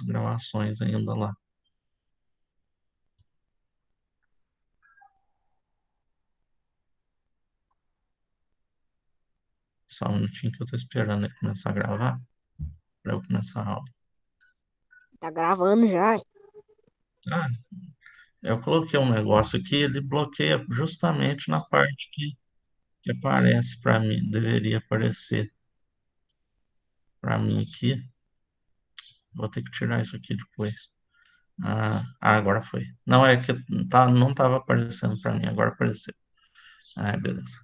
gravações ainda lá. Só um minutinho que eu tô esperando ele começar a gravar para eu começar a aula. Tá gravando já? Ah, eu coloquei um negócio aqui, ele bloqueia justamente na parte que aparece para mim, deveria aparecer para mim aqui. Vou ter que tirar isso aqui depois. Agora foi. Não, é que não estava aparecendo para mim, agora apareceu. Beleza.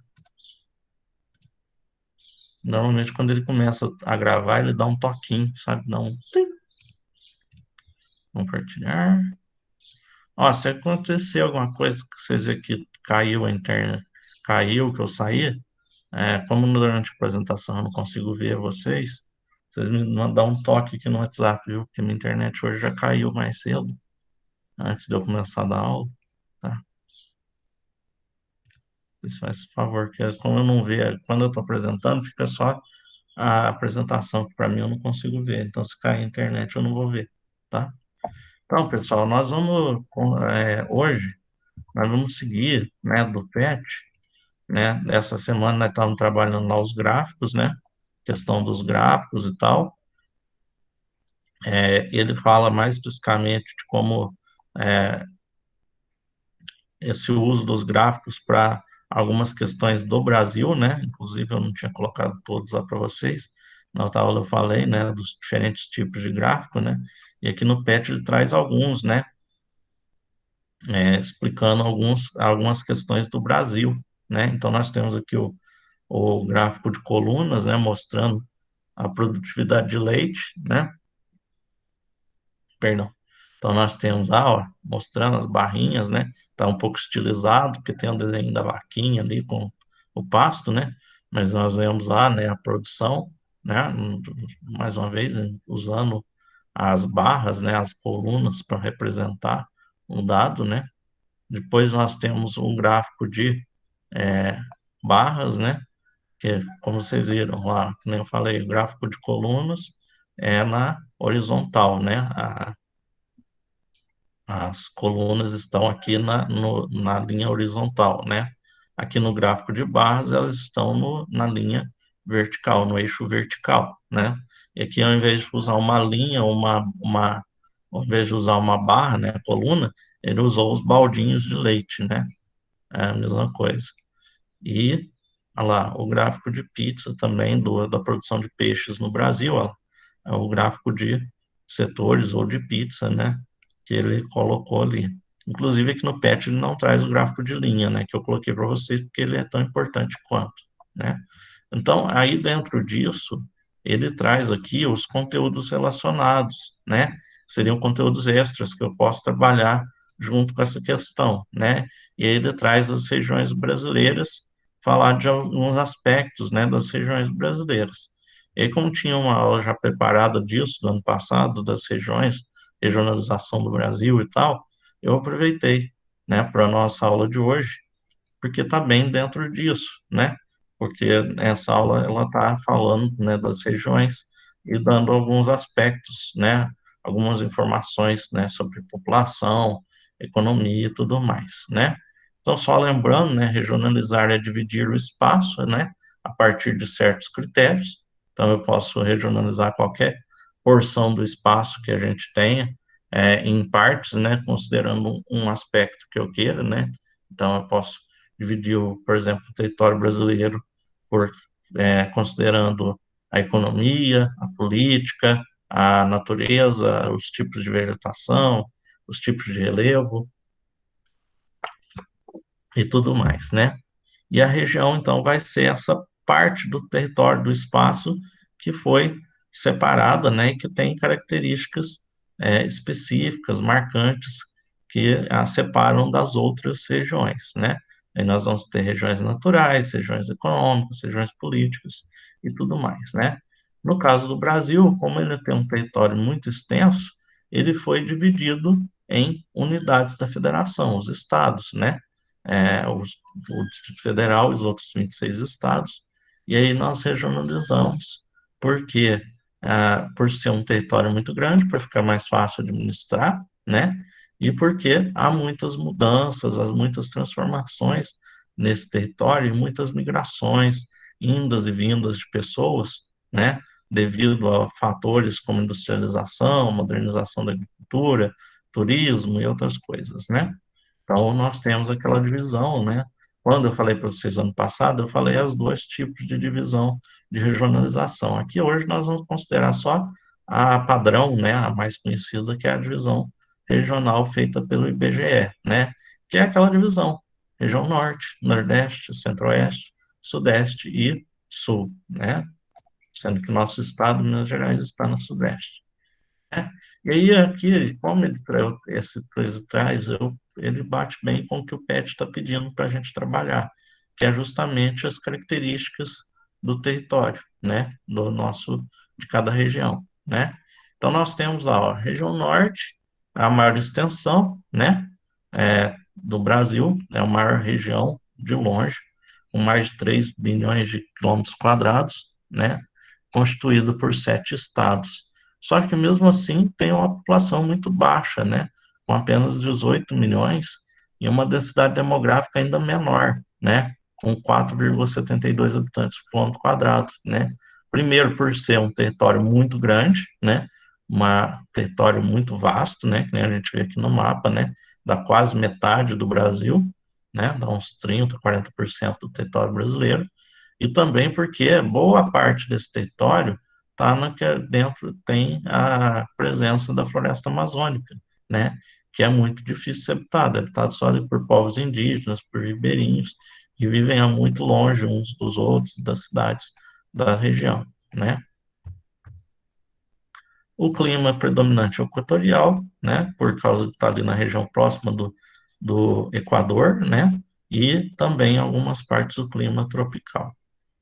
Normalmente quando ele começa a gravar, ele dá um toquinho, sabe? Dá um tim. Compartilhar. Ó, se acontecer alguma coisa que vocês verem que caiu a internet, caiu, que eu saí, como durante a apresentação eu não consigo ver vocês, vocês me mandam um toque aqui no WhatsApp, viu? Porque minha internet hoje já caiu mais cedo, antes de eu começar a dar aula, tá? Vocês fazem esse favor, que como eu não vejo, quando eu estou apresentando, fica só a apresentação, que para mim eu não consigo ver. Então, se cair a internet, eu não vou ver, tá? Então, pessoal, hoje, nós vamos seguir, né, do PET, né? Essa semana nós estamos trabalhando lá os gráficos, né? Questão dos gráficos e tal. Ele fala mais especificamente de como é, esse uso dos gráficos para algumas questões do Brasil, né? Inclusive, eu não tinha colocado todos lá para vocês. Na outra aula eu falei, né, dos diferentes tipos de gráfico, né? E aqui no PET ele traz alguns, né? Explicando algumas questões do Brasil, né? Então, nós temos aqui o gráfico de colunas, né? Mostrando a produtividade de leite, né? Perdão. Então nós temos lá, ó, mostrando as barrinhas, né? Tá um pouco estilizado, porque tem um desenho da vaquinha ali com o pasto, né? Mas nós vemos lá, né, a produção, né? Mais uma vez, usando as barras, né, as colunas para representar um dado, né? Depois nós temos um gráfico de é, barras, né? Que, como vocês viram lá, que nem eu falei, o gráfico de colunas é na horizontal, né? As colunas estão aqui na linha horizontal, né? Aqui no gráfico de barras, elas estão na linha vertical, no eixo vertical, né? E aqui, ao invés de usar uma linha, ao invés de usar uma barra, né, coluna, ele usou os baldinhos de leite, né? É a mesma coisa. E, olha lá, o gráfico de pizza também, da produção de peixes no Brasil, ó, é o gráfico de setores ou de pizza, né, que ele colocou ali. Inclusive aqui no PET ele não traz o gráfico de linha, né, que eu coloquei para vocês, porque ele é tão importante quanto, né. Então, aí dentro disso, ele traz aqui os conteúdos relacionados, né, seriam conteúdos extras que eu posso trabalhar junto com essa questão, né, e aí ele traz as regiões brasileiras, falar de alguns aspectos, né, das regiões brasileiras. E aí, como tinha uma aula já preparada disso, do ano passado, das regiões, regionalização do Brasil e tal, eu aproveitei, né, para a nossa aula de hoje, porque está bem dentro disso, né? Porque essa aula ela está falando, né, das regiões e dando alguns aspectos, né, algumas informações, né, sobre população, economia e tudo mais, né? Então, só lembrando, né, regionalizar é dividir o espaço, né, a partir de certos critérios. Então, eu posso regionalizar qualquer porção do espaço que a gente tenha, em partes, né, considerando um aspecto que eu queira, né? Então, eu posso dividiu, por exemplo, o território brasileiro por considerando a economia, a política, a natureza, os tipos de vegetação, os tipos de relevo e tudo mais, né? E a região, então, vai ser essa parte do território, do espaço que foi separada, né, e que tem características específicas, marcantes, que a separam das outras regiões, né? Aí nós vamos ter regiões naturais, regiões econômicas, regiões políticas e tudo mais, né? No caso do Brasil, como ele tem um território muito extenso, ele foi dividido em unidades da federação, os estados, né? O Distrito Federal e os outros 26 estados, e aí nós regionalizamos, porque por ser um território muito grande, para ficar mais fácil administrar, né? E porque há muitas mudanças, há muitas transformações nesse território, e muitas migrações, indas e vindas de pessoas, né? Devido a fatores como industrialização, modernização da agricultura, turismo e outras coisas, né? Então, nós temos aquela divisão, né? Quando eu falei para vocês ano passado, eu falei os dois tipos de divisão de regionalização. Aqui hoje nós vamos considerar só a padrão, né? A mais conhecida, que é a divisão regional feita pelo IBGE, né? Que é aquela divisão: região norte, nordeste, centro-oeste, sudeste e sul, né? Sendo que nosso estado, Minas Gerais, está no sudeste, né? E aí, aqui, como esse coisa traz, ele bate bem com o que o PET está pedindo para a gente trabalhar, que é justamente as características do território, né, do nosso, de cada região, né? Então, nós temos lá, ó, a região norte, a maior extensão, né, do Brasil, é a maior região de longe, com mais de 3 bilhões de quilômetros quadrados, né, constituído por 7 estados. Só que mesmo assim tem uma população muito baixa, né? Com apenas 18 milhões e uma densidade demográfica ainda menor, né? Com 4,72 habitantes por quilômetro quadrado, né? Primeiro por ser um território muito grande, né? Um território muito vasto, né? Que nem a gente vê aqui no mapa, né? Dá quase metade do Brasil, né? Dá uns 30, 40% do território brasileiro. E também porque boa parte desse território está dentro, tem a presença da floresta amazônica, né? Que é muito difícil de ser habitada, é habitado só ali por povos indígenas, por ribeirinhos, que vivem a muito longe uns dos outros, das cidades da região, né? O clima predominante é o equatorial, né? Por causa de estar ali na região próxima do Equador, né? E também algumas partes do clima tropical,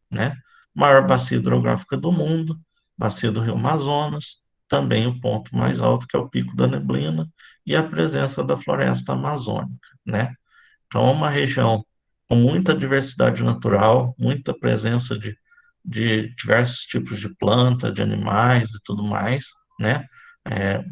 né? Maior bacia hidrográfica do mundo, bacia do Rio Amazonas, também o ponto mais alto, que é o Pico da Neblina, e a presença da floresta amazônica, né? Então, é uma região com muita diversidade natural, muita presença de diversos tipos de plantas, de animais e tudo mais, né?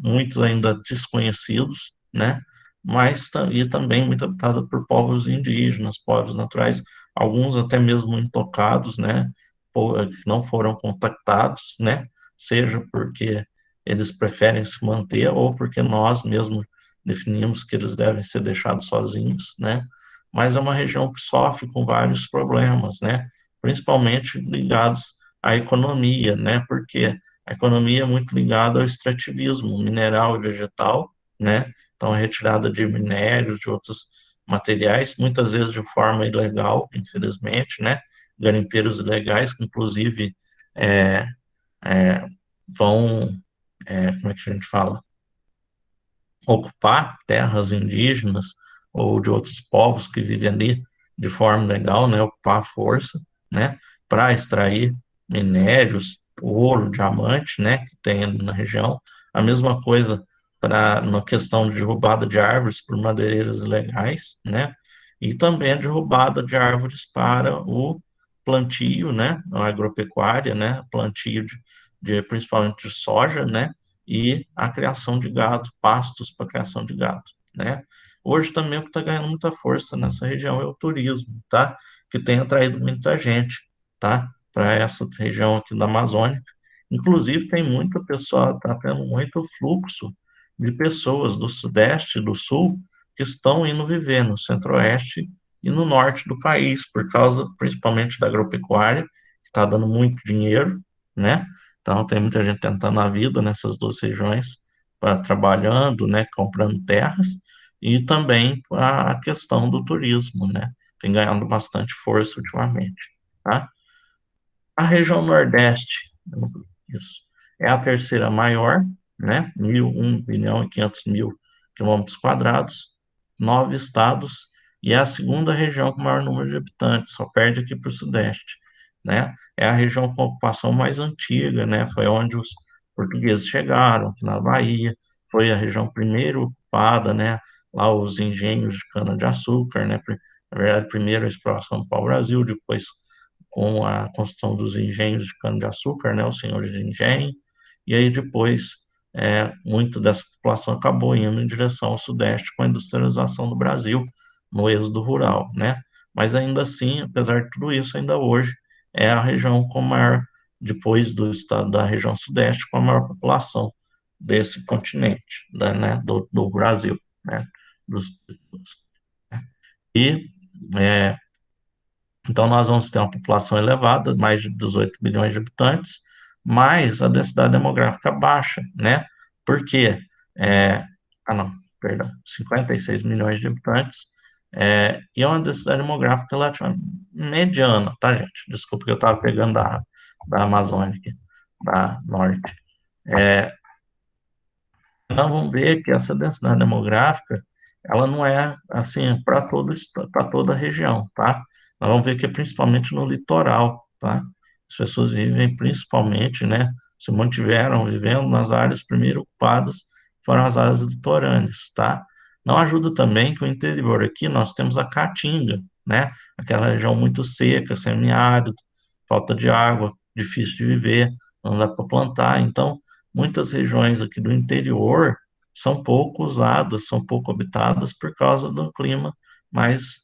Muitos ainda desconhecidos, né? Mas e também muito habitada por povos indígenas, povos naturais, alguns até mesmo intocados, né? Que não foram contactados, né? Seja porque eles preferem se manter ou porque nós mesmos definimos que eles devem ser deixados sozinhos, né? Mas é uma região que sofre com vários problemas, né? Principalmente ligados à economia, né? Porque a economia é muito ligada ao extrativismo mineral e vegetal, né? Então, a retirada de minérios, de outros materiais, muitas vezes de forma ilegal, infelizmente, né? Garimpeiros ilegais, que inclusive é, é, vão, como é que a gente fala? Ocupar terras indígenas ou de outros povos que vivem ali de forma legal, né, ocupar a força, né, para extrair minérios, ouro, diamante, né, que tem ali na região. A mesma coisa para na questão de derrubada de árvores por madeireiros ilegais, né, e também a derrubada de árvores para o plantio, né, a agropecuária, né, plantio de principalmente de soja, né, e a criação de gado, pastos para criação de gado, né? Hoje também o que está ganhando muita força nessa região é o turismo, tá? Que tem atraído muita gente, tá? Para essa região aqui da Amazônia. Inclusive, tem muita pessoa, está tendo muito fluxo de pessoas do Sudeste e do Sul que estão indo viver no Centro-Oeste e no Norte do país, por causa principalmente da agropecuária, que está dando muito dinheiro, né? Então, tem muita gente tentando a vida nessas duas regiões, trabalhando, né, comprando terras, e também a questão do turismo, né? Tem ganhado bastante força ultimamente, tá? A região Nordeste, isso, é a terceira maior, né? 1 bilhão e 500 mil quilômetros quadrados, 9 estados, e é a segunda região com maior número de habitantes, só perde aqui para o Sudeste, né? É a região com ocupação mais antiga, né? Foi onde os portugueses chegaram, aqui na Bahia, foi a região primeiro ocupada, né? Lá os engenhos de cana-de-açúcar, né? Na verdade, primeiro a exploração do pau-brasil, depois com a construção dos engenhos de cana-de-açúcar, né, os senhores de engenho, e aí depois muito dessa população acabou indo em direção ao Sudeste com a industrialização do Brasil, no êxodo rural, né? Mas ainda assim, apesar de tudo isso, ainda hoje é a região com maior, depois do estado da região Sudeste, com a maior população desse continente, né, do Brasil, né? E é, então, nós vamos ter uma população elevada, mais de 18 bilhões de habitantes, mas a densidade demográfica baixa, né? Por quê? É, não, perdão, 56 milhões de habitantes, e é uma densidade demográfica relativamente mediana, tá, gente? Desculpa que eu estava pegando da Amazônia aqui, da Norte. Nós vamos ver que essa densidade demográfica, ela não é assim para toda a região, tá? Nós vamos ver que é principalmente no litoral, tá? As pessoas vivem principalmente, né? Se mantiveram vivendo nas áreas primeiro ocupadas, foram as áreas litorâneas, tá? Não ajuda também que o interior aqui nós temos a Caatinga, né? Aquela região muito seca, semiárido, falta de água, difícil de viver, não dá para plantar, então muitas regiões aqui do interior são pouco usadas, são pouco habitadas por causa do clima mais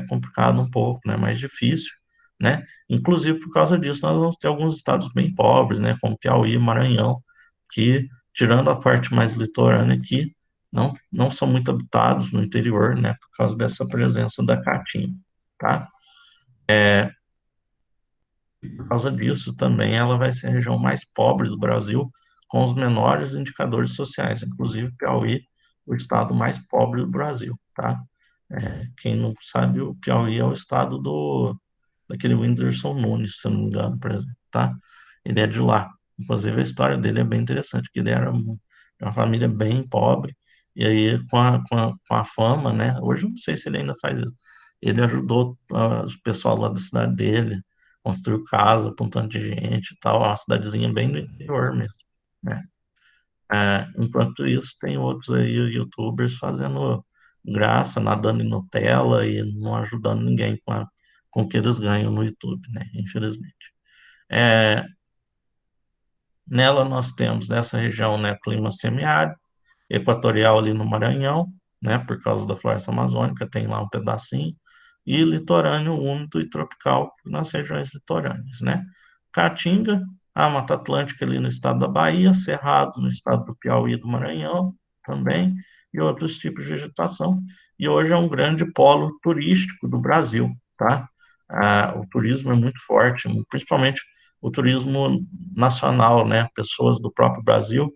complicado um pouco, né, mais difícil, né? Inclusive por causa disso nós vamos ter alguns estados bem pobres, né, como Piauí e Maranhão, que tirando a parte mais litorânea aqui, não são muito habitados no interior, né, por causa dessa presença da caatinga, tá? Por causa disso, também ela vai ser a região mais pobre do Brasil, com os menores indicadores sociais, inclusive Piauí, o estado mais pobre do Brasil, tá? Quem não sabe, o Piauí é o estado daquele Whindersson Nunes, se eu não me engano, por exemplo, tá? Ele é de lá. Inclusive, a história dele é bem interessante, que ele era de uma família bem pobre, e aí, com a fama, né? Hoje eu não sei se ele ainda faz isso. Ele ajudou o pessoal lá da cidade dele, construiu casa para um tanto de gente e tal, uma cidadezinha bem do interior mesmo, né? Enquanto isso, tem outros aí, YouTubers, fazendo graça, nadando em Nutella e não ajudando ninguém com o que eles ganham no YouTube, né? Infelizmente. É, Nela nós temos, nessa região, né, clima semiárido, equatorial ali no Maranhão, né, por causa da floresta amazônica, tem lá um pedacinho, e litorâneo úmido e tropical nas regiões litorâneas, né. Caatinga, a Mata Atlântica ali no estado da Bahia, Cerrado no estado do Piauí e do Maranhão também, e outros tipos de vegetação. E hoje é um grande polo turístico do Brasil, tá? O turismo é muito forte, principalmente o turismo nacional, né? Pessoas do próprio Brasil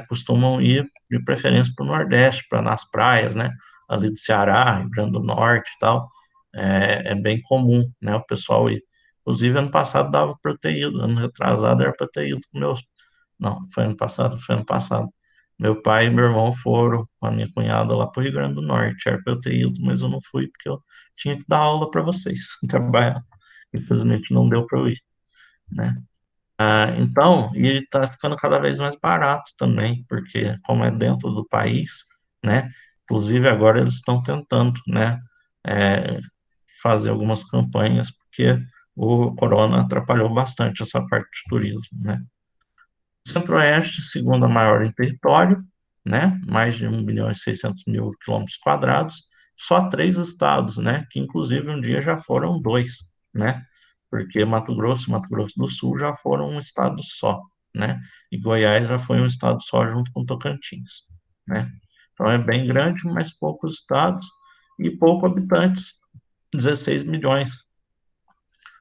costumam ir de preferência para o Nordeste, para nas praias, né? Ali do Ceará, Rio Grande do Norte e tal. É bem comum, né? O pessoal ir. Inclusive, ano passado dava para ter ido, ano retrasado era para ter ido com meus. Não, foi ano passado, foi ano passado. Meu pai e meu irmão foram com a minha cunhada lá para o Rio Grande do Norte. Era para eu ter ido, mas eu não fui porque eu tinha que dar aula para vocês, trabalhar. Infelizmente não deu para eu ir, né? Então, e está ficando cada vez mais barato também, porque como é dentro do país, né? Inclusive agora eles estão tentando, né? é, Fazer algumas campanhas, porque o corona atrapalhou bastante essa parte de turismo, né? O Centro-Oeste, segunda maior em território, né? Mais de 1.600.000 quilômetros quadrados, só três estados, né? Que inclusive um dia já foram dois, né? Porque Mato Grosso e Mato Grosso do Sul já foram um estado só, né? E Goiás já foi um estado só junto com Tocantins, né? Então é bem grande, mas poucos estados e poucos habitantes, 16 milhões.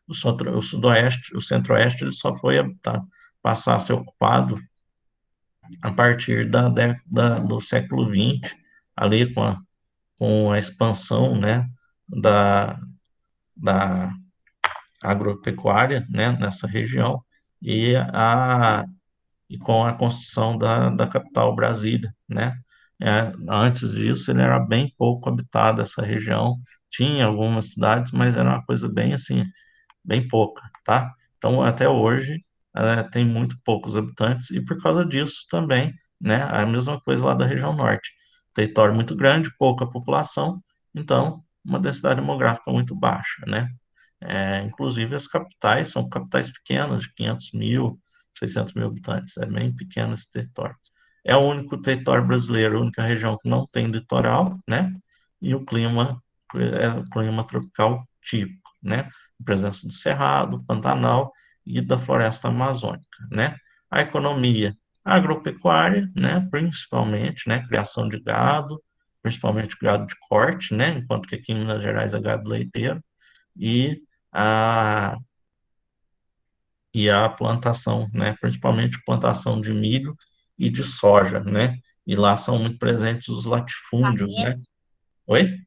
O Sudoeste, o Centro-Oeste, ele só foi passar a ser ocupado a partir da década do século XX, ali com a expansão, né, da, da agropecuária, né, nessa região e com a construção da capital Brasília, né. Antes disso, ele era bem pouco habitado, essa região. Tinha algumas cidades, mas era uma coisa bem assim, bem pouca, tá? Então, até hoje, tem muito poucos habitantes e por causa disso também, né, a mesma coisa lá da região norte. Território muito grande, pouca população, então, uma densidade demográfica muito baixa, né? Inclusive, as capitais são capitais pequenas, de 500.000, 600 mil habitantes, é bem pequeno esse território. É o único território brasileiro, a única região que não tem litoral, né? E o clima é o clima tropical típico, né? Presença do cerrado, Pantanal e da floresta amazônica, né? A economia agropecuária, né? Principalmente, né? Criação de gado, principalmente gado de corte, né? Enquanto que aqui em Minas Gerais é gado leiteiro e a a plantação, né? Principalmente plantação de milho e de soja, né? E lá são muito presentes os latifúndios, Café, né? Oi?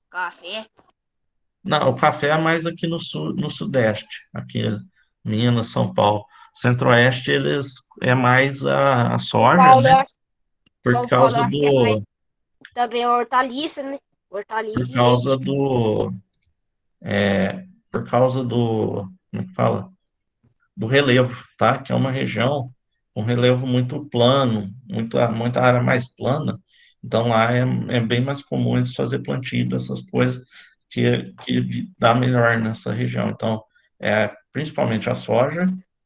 café. Não, o café é mais aqui no sul, no sudeste, aqui Minas, São Paulo. Centro-oeste, eles é mais a São soja, Paulo, né? Por São Paulo, eu causa acho que é mais do, também hortaliça, né? por Hortaliça e causa leite. do, por causa do, como é que fala? Do relevo, tá? Que é uma região com relevo muito plano, muita área mais plana. Então lá é bem mais comum eles fazer plantio dessas coisas que dá melhor nessa região. Então, principalmente a soja,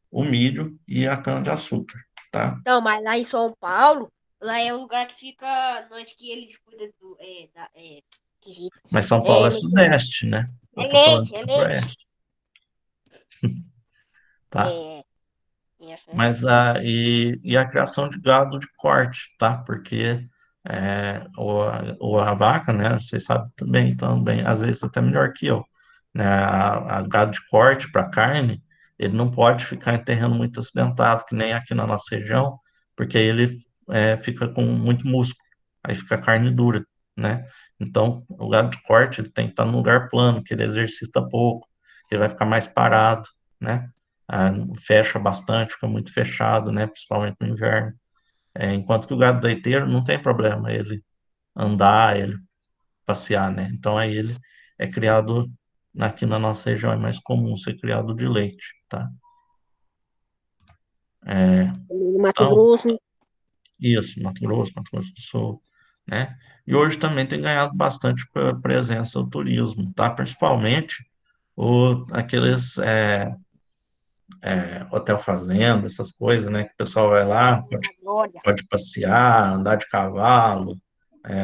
o milho e a cana-de-açúcar, tá? Não, mas lá em São Paulo, lá é o lugar que fica, onde que eles cuidam do, que jeito. Mas São Paulo É, é sudeste, né? Eu tô falando de é leite. centro-oeste, tá? É, aham. Mas e a criação de gado de corte, tá? Porque a vaca, né? Vocês sabem também, às vezes até melhor que eu, né? A gado de corte para carne, ele não pode ficar em terreno muito acidentado, que nem aqui na nossa região, porque aí ele fica com muito músculo, aí fica carne dura, né? Então, o gado de corte ele tem que estar num lugar plano, que ele exercita pouco, que ele vai ficar mais parado, né? ah, Fecha bastante, fica muito fechado, né? Principalmente no inverno. Enquanto que o gado leiteiro não tem problema ele andar, ele passear, né? Então aí ele é criado aqui na nossa região é mais comum ser criado de leite, tá? É, No Mato então, Grosso, né? isso, Mato Grosso do Sul, né? E hoje também tem ganhado bastante presença o turismo, tá? Principalmente aqueles hotel fazenda, essas coisas, né? Que o pessoal vai lá, Cidade da Glória. pode passear, andar de cavalo,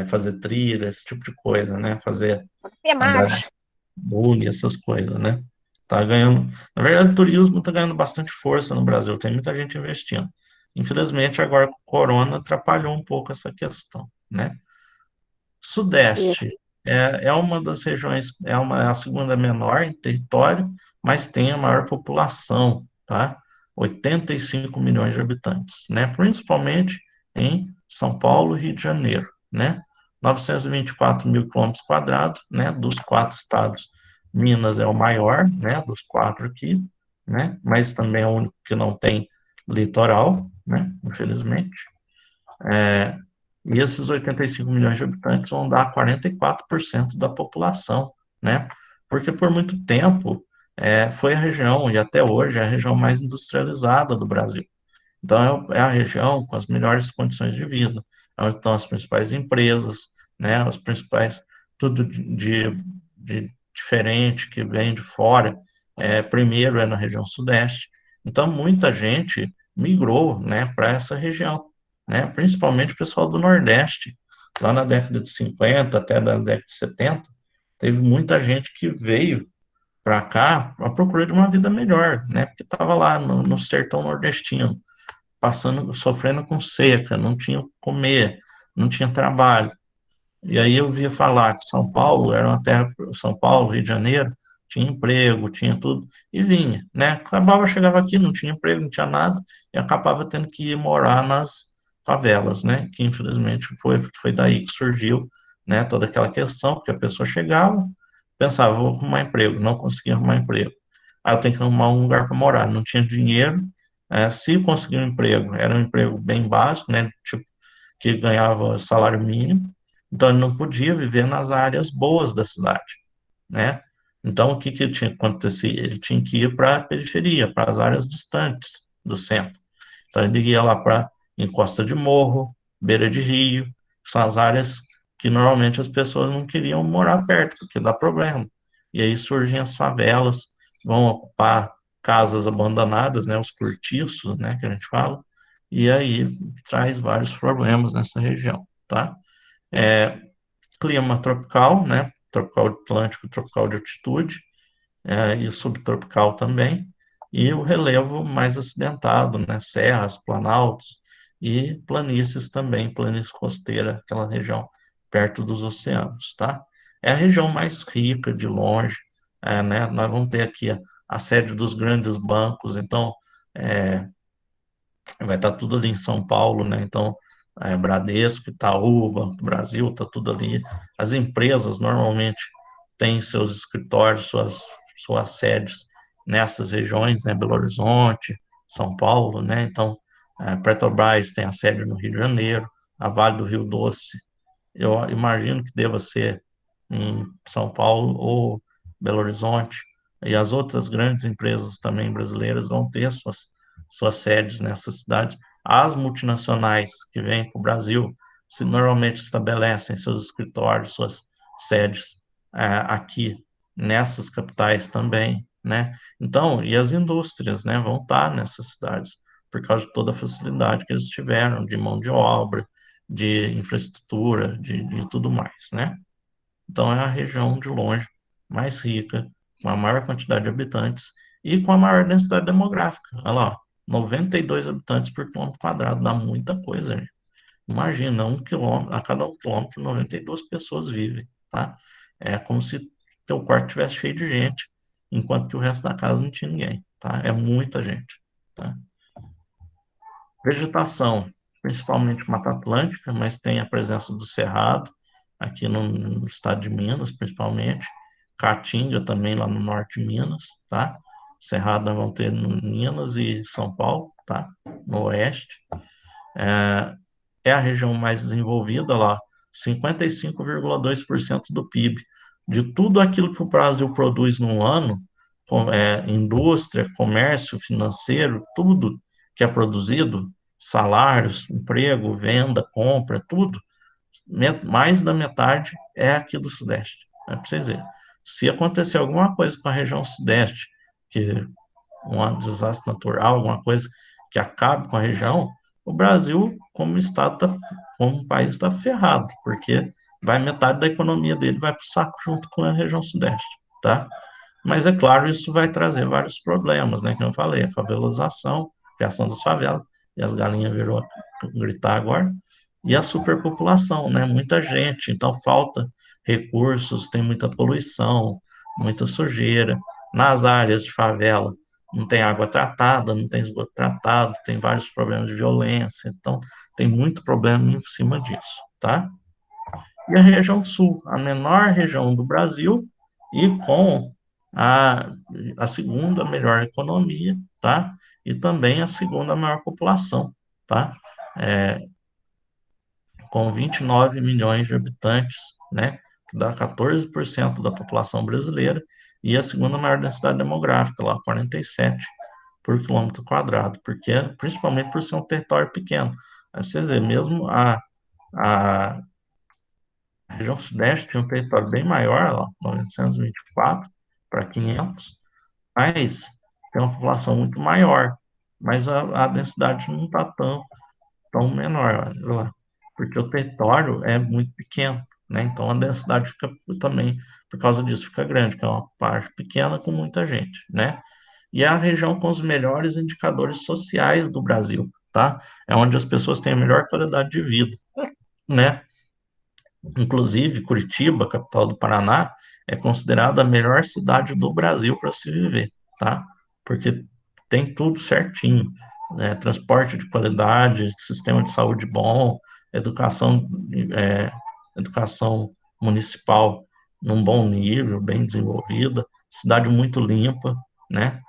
fazer trilha, esse tipo de coisa, né? É Andar de macho. buggy, essas coisas, né? Tá ganhando, na verdade, o turismo está ganhando bastante força no Brasil, tem muita gente investindo. Infelizmente, agora com o corona atrapalhou um pouco essa questão, né? Sudeste é uma das regiões, é a segunda menor em território, mas tem a maior população, tá? 85 milhões de habitantes, né? Principalmente em São Paulo e Rio de Janeiro, né? 924 mil quilômetros quadrados, né? Dos quatro estados, Minas é o maior, né? Dos quatro aqui, né? Mas também é o único que não tem litoral, né? Infelizmente. E esses 85 milhões de habitantes vão dar 44% da população, né? Porque por muito tempo foi a região, e até hoje é a região mais industrializada do Brasil. Então é a região com as melhores condições de vida, é onde estão as principais empresas, né? Os principais, tudo de diferente que vem de fora, primeiro é na região sudeste. Então muita gente migrou, né, para essa região, né? Principalmente o pessoal do Nordeste. Lá na década de 50 até na década de 70, teve muita gente que veio para cá à procura de uma vida melhor, né? Porque estava lá no sertão nordestino, passando, sofrendo com seca, não tinha o que comer, não tinha trabalho. E aí eu via falar que São Paulo era uma terra, São Paulo, Rio de Janeiro, tinha emprego, tinha tudo, e vinha, né? Acabava, chegava aqui, não tinha emprego, não tinha nada, e acabava tendo que ir morar nas favelas, né? Que infelizmente foi daí que surgiu, né? Toda aquela questão, porque a pessoa chegava, pensava, vou arrumar emprego, não conseguia arrumar emprego. Aí eu tenho que arrumar um lugar para morar, não tinha dinheiro, se conseguir um emprego, era um emprego bem básico, né? Tipo, que ganhava salário mínimo, então ele não podia viver nas áreas boas da cidade, né? Então o que que tinha que acontecer? Ele tinha que ir para a periferia, para as áreas distantes do centro. Então ele ia lá para encosta de morro, beira de rio, que são as áreas que normalmente as pessoas não queriam morar perto, porque dá problema. E aí surgem as favelas, vão ocupar casas abandonadas, né, os cortiços, né, que a gente fala, e aí traz vários problemas nessa região, tá? É, clima tropical, né, tropical atlântico, tropical de altitude, e subtropical também, e o relevo mais acidentado, né, serras, planaltos e planícies também, planície costeira, aquela região perto dos oceanos, tá? É a região mais rica de longe, né? Nós vamos ter aqui a sede dos grandes bancos, então é, vai estar tudo ali em São Paulo, né? Então, Bradesco, Itaú, Banco do Brasil, está tudo ali. As empresas normalmente têm seus escritórios, suas sedes nessas regiões, né? Belo Horizonte, São Paulo, né? Então, a Petrobras tem a sede no Rio de Janeiro, a Vale do Rio Doce eu imagino que deva ser em São Paulo ou Belo Horizonte. E as outras grandes empresas também brasileiras vão ter suas sedes nessas cidades. As multinacionais que vêm para o Brasil se normalmente estabelecem seus escritórios, suas sedes aqui nessas capitais também, né? Então, e as indústrias, né, vão estar nessas cidades por causa de toda a facilidade que eles tiveram de mão de obra, de infraestrutura, de tudo mais, né? Então é a região de longe mais rica, com a maior quantidade de habitantes e com a maior densidade demográfica. Olha lá, ó, 92 habitantes por quilômetro quadrado, dá muita coisa, gente. Imagina, um quilômetro, a cada um quilômetro, 92 pessoas vivem, tá? É como se teu quarto tivesse cheio de gente, enquanto que o resto da casa não tinha ninguém, tá? É muita gente, tá? Vegetação, principalmente Mata Atlântica, mas tem a presença do Cerrado, aqui no estado de Minas, principalmente. Caatinga também, lá no norte de Minas, tá? Cerrado nós vamos ter no Minas e São Paulo, tá? No oeste. É a região mais desenvolvida lá, 55,2% do PIB. De tudo aquilo que o Brasil produz no ano, indústria, comércio, financeiro, tudo que é produzido, salários, emprego, venda, compra, tudo, mais da metade é aqui do Sudeste. É para vocês verem. Se acontecer alguma coisa com a região Sudeste, que um desastre natural, alguma coisa que acabe com a região, o Brasil, como estado, como país, está ferrado, porque vai metade da economia dele vai para o saco junto com a região Sudeste, tá? Mas é claro, isso vai trazer vários problemas, né? Que eu falei, a favelização, criação das favelas, e as galinhas virou a gritar agora, e a superpopulação, né? Muita gente, então falta recursos, tem muita poluição, muita sujeira. Nas áreas de favela, não tem água tratada, não tem esgoto tratado, tem vários problemas de violência, então tem muito problema em cima disso, tá? E a região sul, a menor região do Brasil e com a, a segunda melhor economia, tá? E também a segunda maior população, tá? É, com 29 milhões de habitantes, né? Que dá 14% da população brasileira e a segunda maior densidade demográfica, lá 47 por quilômetro quadrado, porque principalmente por ser um território pequeno. Aí vocês verem, mesmo a região sudeste tinha um território bem maior, ó, 924 para 500, mas tem uma população muito maior, mas a densidade não está tão menor, olha lá, porque o território é muito pequeno, né? Então a densidade fica também, por causa disso, fica grande, que é uma parte pequena com muita gente, né? E é a região com os melhores indicadores sociais do Brasil, tá? É onde as pessoas têm a melhor qualidade de vida, né? Inclusive, Curitiba, capital do Paraná, é considerada a melhor cidade do Brasil para se viver, tá? Porque tem tudo certinho, né? Transporte de qualidade, sistema de saúde bom, educação, é, educação municipal num bom nível, bem desenvolvida, cidade muito limpa, né?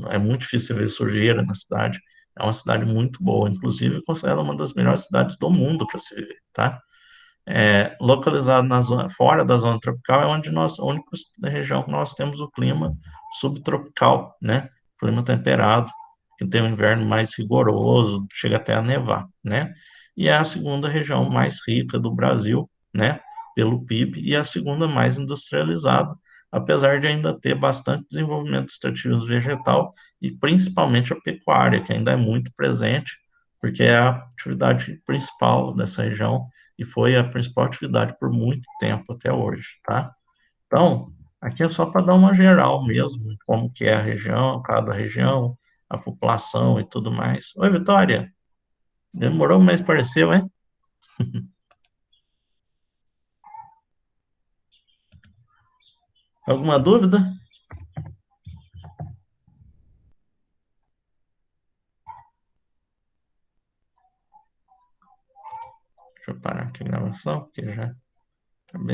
É muito difícil ver sujeira na cidade. É uma cidade muito boa, inclusive considerada uma das melhores cidades do mundo para se viver, tá? Localizado na zona, fora da zona tropical, é onde nós, a única região que nós temos o clima subtropical, né? Clima temperado, que tem um inverno mais rigoroso, chega até a nevar, né? E é a segunda região mais rica do Brasil, né? Pelo PIB, e a segunda mais industrializada, apesar de ainda ter bastante desenvolvimento extrativo vegetal e principalmente a pecuária, que ainda é muito presente, porque é a atividade principal dessa região e foi a principal atividade por muito tempo até hoje, tá? Então, aqui é só para dar uma geral mesmo, como que é a região, cada região, a população e tudo mais. Oi, Vitória, demorou, mas pareceu, hein? Alguma dúvida? Deixa eu parar aqui a gravação, porque já acabei.